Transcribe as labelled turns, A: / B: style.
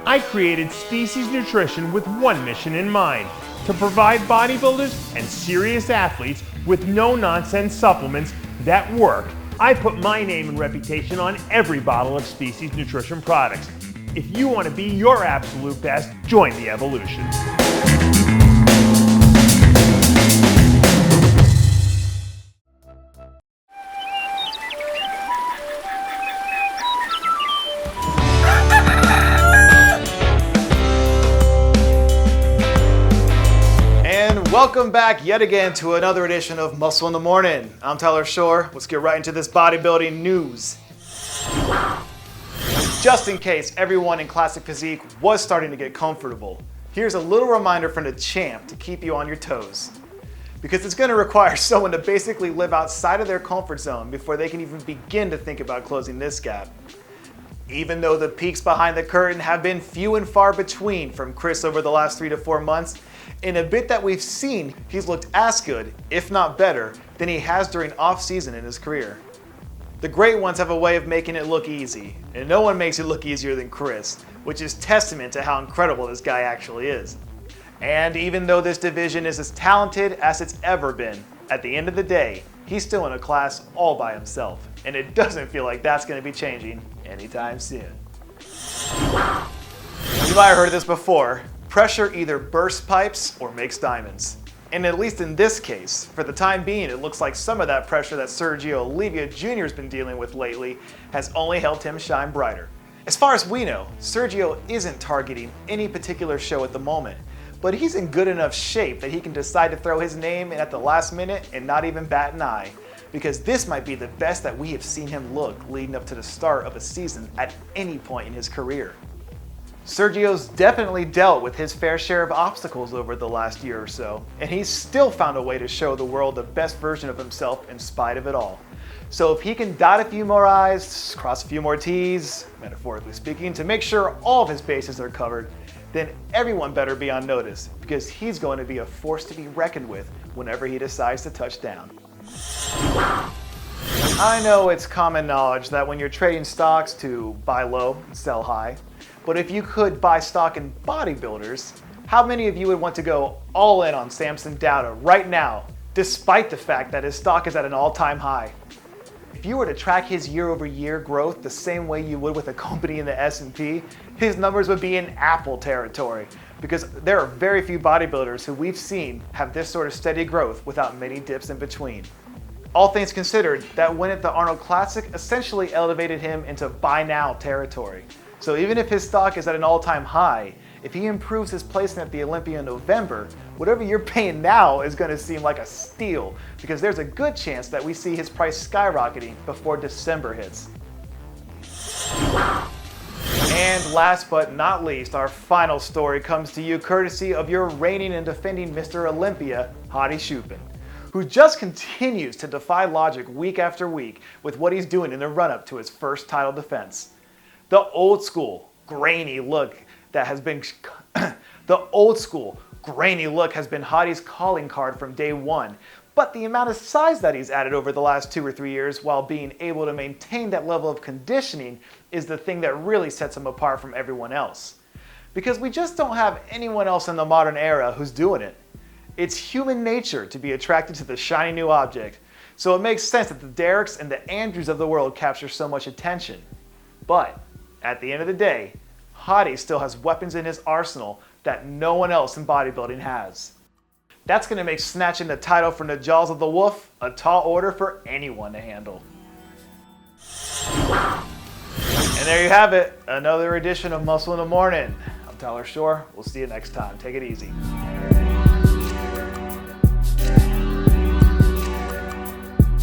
A: I created Species Nutrition with one mission in mind: to provide bodybuilders and serious athletes with no-nonsense supplements that work. I put my name and reputation on every bottle of Species Nutrition products. If you want to be your absolute best, join the evolution.
B: Welcome back yet again to another edition of Muscle in the Morning. I'm Tyler Shore. Let's get right into this bodybuilding news. Just in case everyone in Classic Physique was starting to get comfortable, here's a little reminder from the champ to keep you on your toes. Because it's going to require someone to basically live outside of their comfort zone before they can even begin to think about closing this gap. Even though the peaks behind the curtain have been few and far between from Chris over the last 3 to 4 months, in a bit that we've seen, he's looked as good, if not better, than he has during off-season in his career. The great ones have a way of making it look easy, and no one makes it look easier than Chris, which is testament to how incredible this guy actually is. And even though this division is as talented as it's ever been, at the end of the day, he's still in a class all by himself, and it doesn't feel like that's going to be changing anytime soon. You might have heard this before. Pressure either bursts pipes or makes diamonds. And at least in this case, for the time being, it looks like some of that pressure that Sergio Oliva Jr. has been dealing with lately has only helped him shine brighter. As far as we know, Sergio isn't targeting any particular show at the moment, but he's in good enough shape that he can decide to throw his name in at the last minute and not even bat an eye, because this might be the best that we have seen him look leading up to the start of a season at any point in his career. Sergio's definitely dealt with his fair share of obstacles over the last year or so, and he's still found a way to show the world the best version of himself in spite of it all. So if he can dot a few more I's, cross a few more T's, metaphorically speaking, to make sure all of his bases are covered, then everyone better be on notice, because he's going to be a force to be reckoned with whenever he decides to touch down. I know it's common knowledge that when you're trading stocks to buy low and sell high, but if you could buy stock in bodybuilders, how many of you would want to go all in on Samson right now, despite the fact that his stock is at an all-time high? If you were to track his year-over-year growth the same way you would with a company in the S&P, his numbers would be in Apple territory, because there are very few bodybuilders who we've seen have this sort of steady growth without many dips in between. All things considered, that win at the Arnold Classic essentially elevated him into buy now territory. So even if his stock is at an all-time high, if he improves his placement at the Olympia in November, whatever you're paying now is going to seem like a steal, because there's a good chance that we see his price skyrocketing before December hits. And last but not least, our final story comes to you courtesy of your reigning and defending Mr. Olympia, Hottie Shupin, who just continues to defy logic week after week with what he's doing in the run-up to his first title defense. The old school, grainy look has been Hottie's calling card from day one, but the amount of size that he's added over the last 2 or 3 years while being able to maintain that level of conditioning is the thing that really sets him apart from everyone else. Because we just don't have anyone else in the modern era who's doing it. It's human nature to be attracted to the shiny new object, so it makes sense that the Derricks and the Andrews of the world capture so much attention. But at the end of the day, Hottie still has weapons in his arsenal that no one else in bodybuilding has. That's going to make snatching the title from the jaws of the wolf a tall order for anyone to handle. And there you have it, another edition of Muscle in the Morning. I'm Tyler Shore. We'll see you next time. Take it easy.